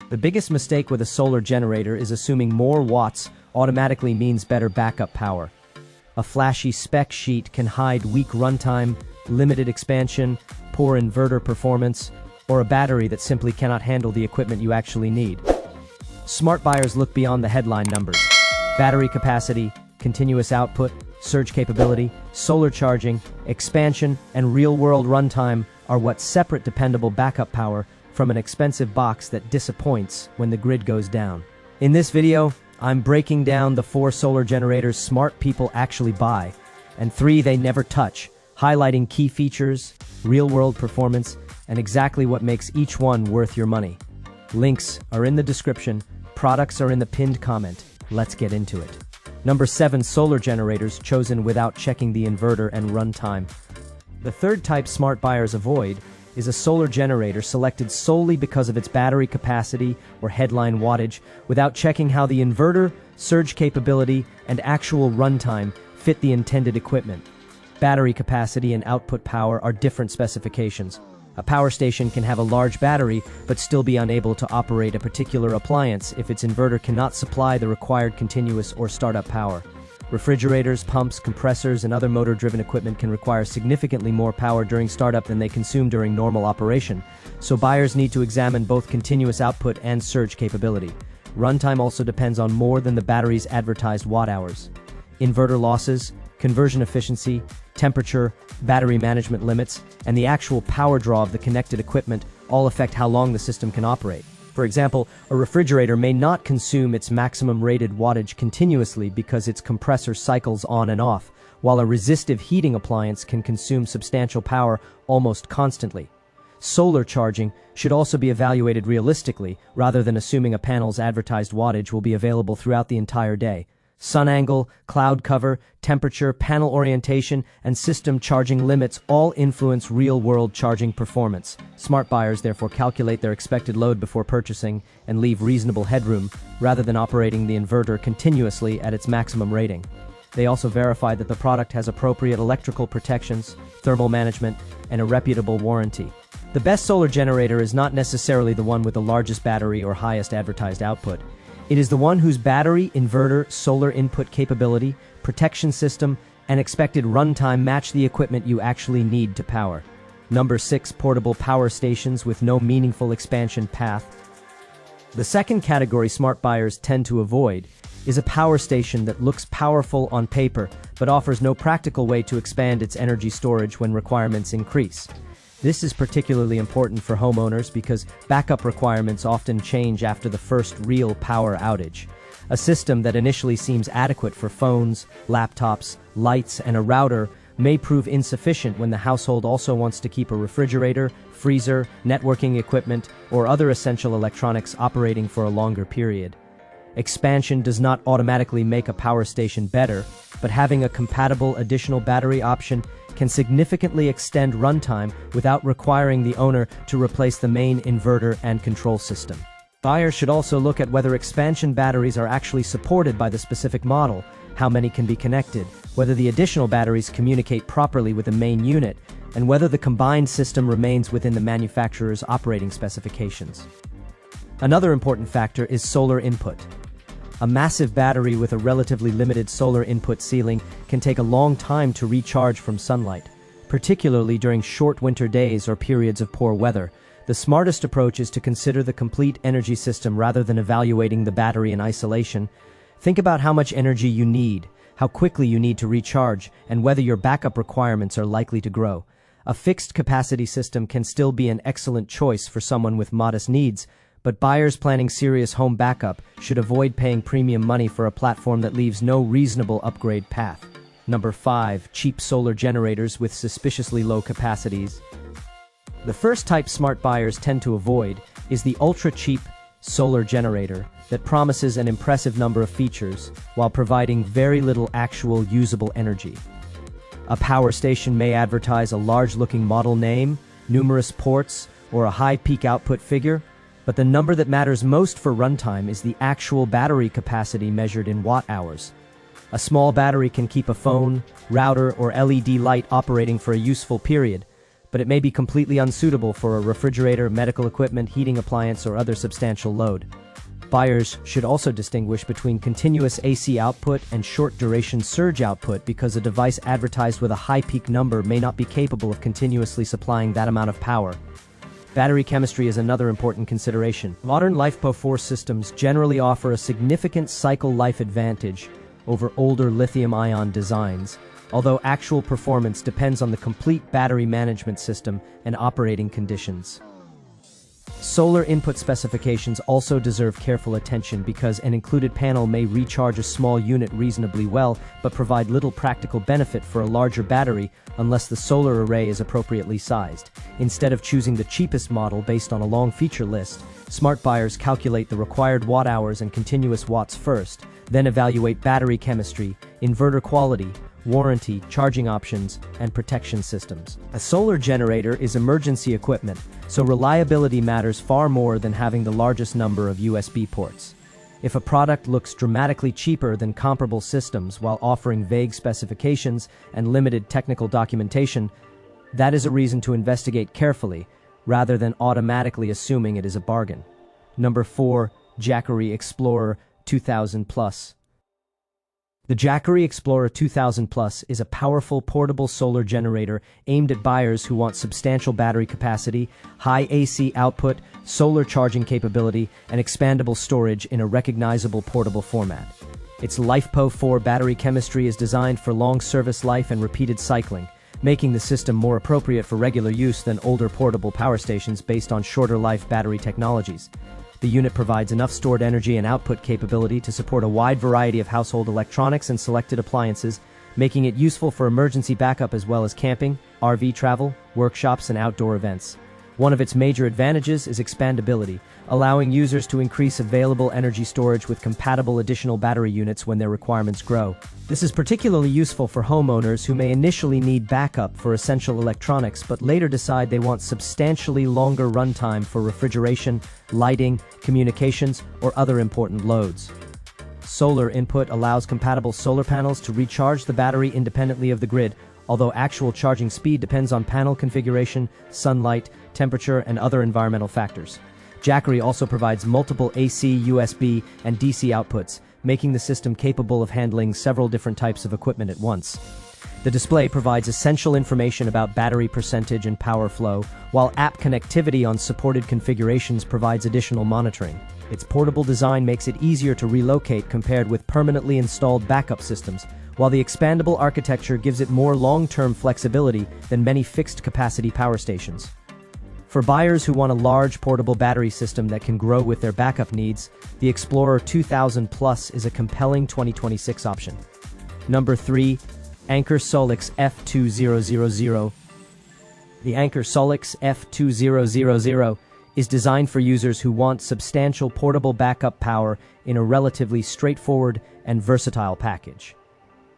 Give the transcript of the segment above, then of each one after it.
The biggest mistake with a solar generator is assuming more watts automatically means better backup power. A flashy spec sheet can hide weak runtime, limited expansion, poor inverter performance, or a battery that simply cannot handle the equipment you actually need. Smart buyers look beyond the headline numbers. Battery capacity, continuous output, surge capability, solar charging, expansion, and real-world runtime are what separate dependable backup power from an expensive box that disappoints when the grid goes down. In this video, I'm breaking down the 4 solar generators smart people actually buy, and 3 they never touch, highlighting key features, real-world performance, and exactly what makes each one worth your money. Links are in the description, products are in the pinned comment. Let's get into it. Number 7. Solar generators chosen without checking the inverter and runtime. The third type smart buyers avoid is a solar generator selected solely because of its battery capacity or headline wattage without checking how the inverter, surge capability, and actual runtime fit the intended equipment. Battery capacity and output power are different specifications. A power station can have a large battery but still be unable to operate a particular appliance if its inverter cannot supply the required continuous or startup power. Refrigerators, pumps, compressors, and other motor-driven equipment can require significantly more power during startup than they consume during normal operation, so buyers need to examine both continuous output and surge capability. Runtime also depends on more than the battery's advertised watt-hours. Inverter losses, conversion efficiency, temperature, battery management limits, and the actual power draw of the connected equipment all affect how long the system can operate. For example, a refrigerator may not consume its maximum rated wattage continuously because its compressor cycles on and off, while a resistive heating appliance can consume substantial power almost constantly. Solar charging should also be evaluated realistically, rather than assuming a panel's advertised wattage will be available throughout the entire day. Sun angle, cloud cover, temperature, panel orientation, and system charging limits all influence real-world charging performance. Smart buyers therefore calculate their expected load before purchasing and leave reasonable headroom, rather than operating the inverter continuously at its maximum rating. They also verify that the product has appropriate electrical protections, thermal management, and a reputable warranty. The best solar generator is not necessarily the one with the largest battery or highest advertised output. It is the one whose battery, inverter, solar input capability, protection system, and expected runtime match the equipment you actually need to power. Number 6. Portable power stations with no meaningful expansion path. The second category smart buyers tend to avoid is a power station that looks powerful on paper but offers no practical way to expand its energy storage when requirements increase. This is particularly important for homeowners because backup requirements often change after the first real power outage. A system that initially seems adequate for phones, laptops, lights, and a router may prove insufficient when the household also wants to keep a refrigerator, freezer, networking equipment, or other essential electronics operating for a longer period. Expansion does not automatically make a power station better, but having a compatible additional battery option can significantly extend runtime without requiring the owner to replace the main inverter and control system. Buyers should also look at whether expansion batteries are actually supported by the specific model, how many can be connected, whether the additional batteries communicate properly with the main unit, and whether the combined system remains within the manufacturer's operating specifications. Another important factor is solar input. A massive battery with a relatively limited solar input ceiling can take a long time to recharge from sunlight, particularly during short winter days or periods of poor weather. The smartest approach is to consider the complete energy system rather than evaluating the battery in isolation. Think about how much energy you need, how quickly you need to recharge, and whether your backup requirements are likely to grow. A fixed capacity system can still be an excellent choice for someone with modest needs, but buyers planning serious home backup should avoid paying premium money for a platform that leaves no reasonable upgrade path. Number 5. Cheap solar generators with suspiciously low capacities. The first type smart buyers tend to avoid is the ultra-cheap solar generator that promises an impressive number of features while providing very little actual usable energy. A power station may advertise a large-looking model name, numerous ports, or a high peak output figure, but the number that matters most for runtime is the actual battery capacity measured in watt-hours. A small battery can keep a phone, router, or LED light operating for a useful period, but it may be completely unsuitable for a refrigerator, medical equipment, heating appliance, or other substantial load. Buyers should also distinguish between continuous AC output and short-duration surge output because a device advertised with a high peak number may not be capable of continuously supplying that amount of power. Battery chemistry is another important consideration. Modern LiFePO4 systems generally offer a significant cycle life advantage over older lithium-ion designs, although actual performance depends on the complete battery management system and operating conditions. Solar input specifications also deserve careful attention because an included panel may recharge a small unit reasonably well but provide little practical benefit for a larger battery unless the solar array is appropriately sized. Instead of choosing the cheapest model based on a long feature list, smart buyers calculate the required watt-hours and continuous watts first, then evaluate battery chemistry, inverter quality, warranty, charging options, and protection systems. A solar generator is emergency equipment, so reliability matters far more than having the largest number of USB ports. If a product looks dramatically cheaper than comparable systems while offering vague specifications and limited technical documentation, that is a reason to investigate carefully rather than automatically assuming it is a bargain. Number 4. Jackery Explorer 2000 Plus. The Jackery Explorer 2000 Plus is a powerful portable solar generator aimed at buyers who want substantial battery capacity, high AC output, solar charging capability, and expandable storage in a recognizable portable format. Its LiFePO4 battery chemistry is designed for long service life and repeated cycling, making the system more appropriate for regular use than older portable power stations based on shorter life battery technologies. The unit provides enough stored energy and output capability to support a wide variety of household electronics and selected appliances, making it useful for emergency backup as well as camping, RV travel, workshops, and outdoor events. One of its major advantages is expandability, allowing users to increase available energy storage with compatible additional battery units when their requirements grow. This is particularly useful for homeowners who may initially need backup for essential electronics but later decide they want substantially longer runtime for refrigeration, lighting, communications, or other important loads. Solar input allows compatible solar panels to recharge the battery independently of the grid, although actual charging speed depends on panel configuration, sunlight, temperature, and other environmental factors. Jackery also provides multiple AC, USB, and DC outputs, making the system capable of handling several different types of equipment at once. The display provides essential information about battery percentage and power flow, while app connectivity on supported configurations provides additional monitoring. Its portable design makes it easier to relocate compared with permanently installed backup systems, while the expandable architecture gives it more long-term flexibility than many fixed-capacity power stations. For buyers who want a large portable battery system that can grow with their backup needs, the Explorer 2000 Plus is a compelling 2026 option. Number 3. Anker Solix F2000. The Anker Solix F2000 is designed for users who want substantial portable backup power in a relatively straightforward and versatile package.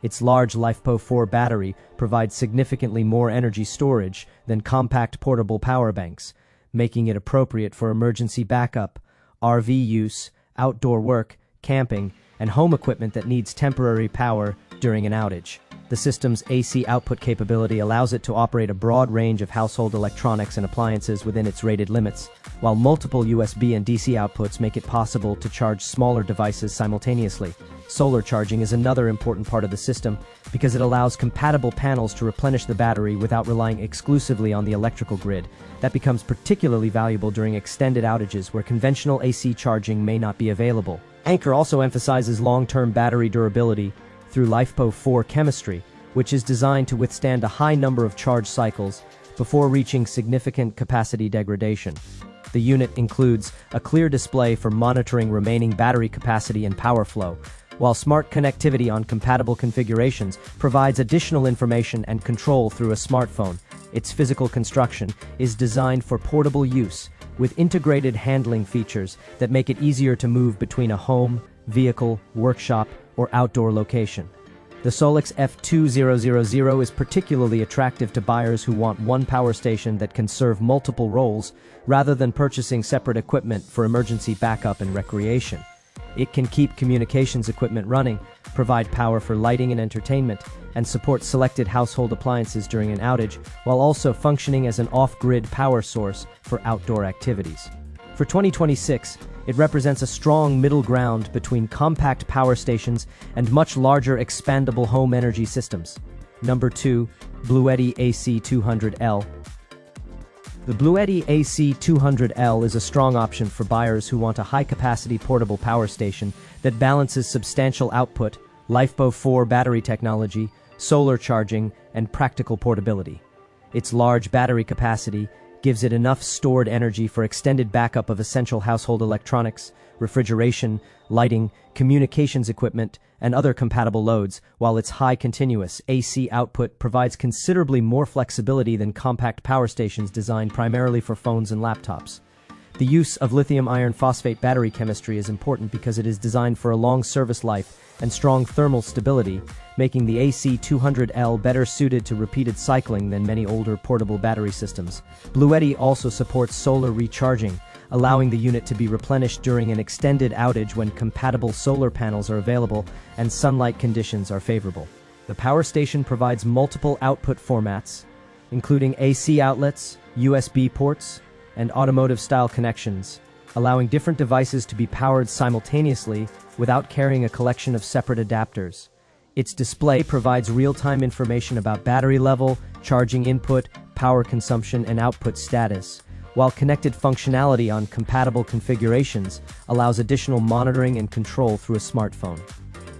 Its large LiFePO4 battery provides significantly more energy storage than compact portable power banks, making it appropriate for emergency backup, RV use, outdoor work, camping, and home equipment that needs temporary power during an outage. The system's AC output capability allows it to operate a broad range of household electronics and appliances within its rated limits, while multiple USB and DC outputs make it possible to charge smaller devices simultaneously. Solar charging is another important part of the system because it allows compatible panels to replenish the battery without relying exclusively on the electrical grid. That becomes particularly valuable during extended outages where conventional AC charging may not be available. Anker also emphasizes long-term battery durability through LiFePO4 chemistry, which is designed to withstand a high number of charge cycles before reaching significant capacity degradation. The unit includes a clear display for monitoring remaining battery capacity and power flow, while smart connectivity on compatible configurations provides additional information and control through a smartphone. Its physical construction is designed for portable use, with integrated handling features that make it easier to move between a home, vehicle, workshop, or outdoor location. The Solix F2000 is particularly attractive to buyers who want one power station that can serve multiple roles rather than purchasing separate equipment for emergency backup and recreation. It can keep communications equipment running, provide power for lighting and entertainment, and support selected household appliances during an outage, while also functioning as an off-grid power source for outdoor activities. For 2026, it represents a strong middle ground between compact power stations and much larger expandable home energy systems. Number 2. Bluetti AC200L. The Bluetti AC200L is a strong option for buyers who want a high-capacity portable power station that balances substantial output, LiFePO 4 battery technology, solar charging, and practical portability. Its large battery capacity gives it enough stored energy for extended backup of essential household electronics, refrigeration, lighting, communications equipment, and other compatible loads, while its high continuous AC output provides considerably more flexibility than compact power stations designed primarily for phones and laptops. The use of lithium iron phosphate battery chemistry is important because it is designed for a long service life and strong thermal stability, making the AC200L better suited to repeated cycling than many older portable battery systems. Bluetti also supports solar recharging, allowing the unit to be replenished during an extended outage when compatible solar panels are available and sunlight conditions are favorable. The power station provides multiple output formats, including AC outlets, USB ports, and automotive-style connections, allowing different devices to be powered simultaneously without carrying a collection of separate adapters. Its display provides real-time information about battery level, charging input, power consumption, and output status, while connected functionality on compatible configurations allows additional monitoring and control through a smartphone.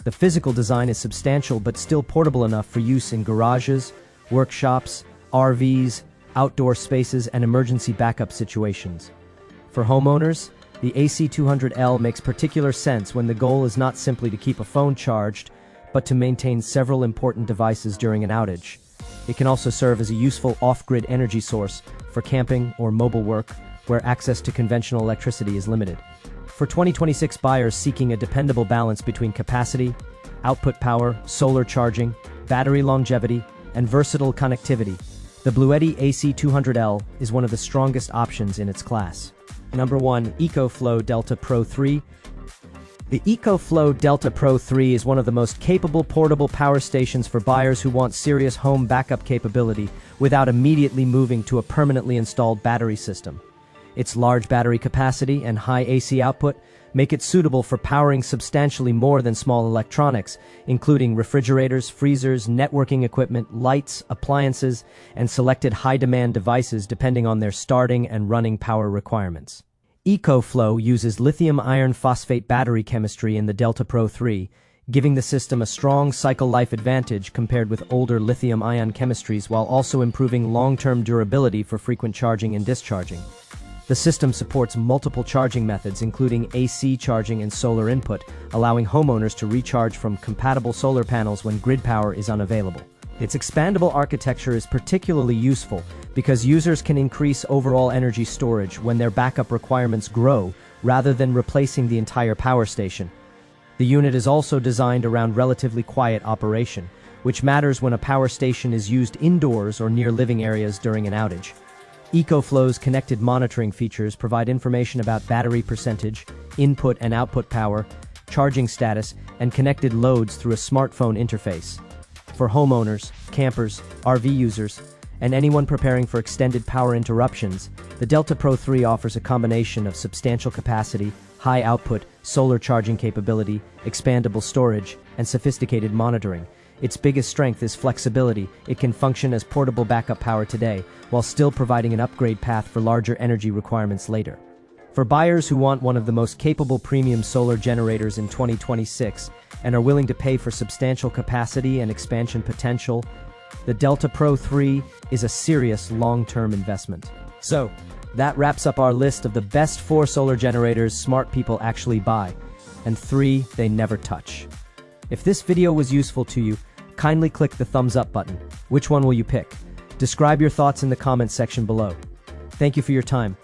The physical design is substantial but still portable enough for use in garages, workshops, RVs, outdoor spaces, and emergency backup situations. For homeowners, the AC200L makes particular sense when the goal is not simply to keep a phone charged, but to maintain several important devices during an outage. It can also serve as a useful off-grid energy source for camping or mobile work, where access to conventional electricity is limited. For 2026 buyers seeking a dependable balance between capacity, output power, solar charging, battery longevity, and versatile connectivity, the Bluetti AC200L is one of the strongest options in its class. Number 1. EcoFlow Delta Pro 3. The EcoFlow Delta Pro 3 is one of the most capable portable power stations for buyers who want serious home backup capability without immediately moving to a permanently installed battery system. Its large battery capacity and high AC output make it suitable for powering substantially more than small electronics, including refrigerators, freezers, networking equipment, lights, appliances, and selected high-demand devices depending on their starting and running power requirements. EcoFlow uses lithium iron phosphate battery chemistry in the Delta Pro 3, giving the system a strong cycle life advantage compared with older lithium-ion chemistries while also improving long-term durability for frequent charging and discharging. The system supports multiple charging methods, including AC charging and solar input, allowing homeowners to recharge from compatible solar panels when grid power is unavailable. Its expandable architecture is particularly useful because users can increase overall energy storage when their backup requirements grow rather than replacing the entire power station. The unit is also designed around relatively quiet operation, which matters when a power station is used indoors or near living areas during an outage. EcoFlow's connected monitoring features provide information about battery percentage, input and output power, charging status, and connected loads through a smartphone interface. For homeowners, campers, RV users, and anyone preparing for extended power interruptions, the Delta Pro 3 offers a combination of substantial capacity, high output, solar charging capability, expandable storage, and sophisticated monitoring. Its biggest strength is flexibility. It can function as portable backup power today, while still providing an upgrade path for larger energy requirements later. For buyers who want one of the most capable premium solar generators in 2026 and are willing to pay for substantial capacity and expansion potential, the Delta Pro 3 is a serious long-term investment. So, that wraps up our list of the best 4 solar generators smart people actually buy, and 3 they never touch. If this video was useful to you, kindly click the thumbs up button. Which one will you pick? Describe your thoughts in the comments section below. Thank you for your time.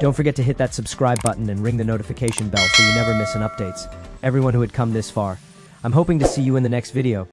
Don't forget to hit that subscribe button and ring the notification bell so you never miss an updates. Everyone who had come this far, I'm hoping to see you in the next video.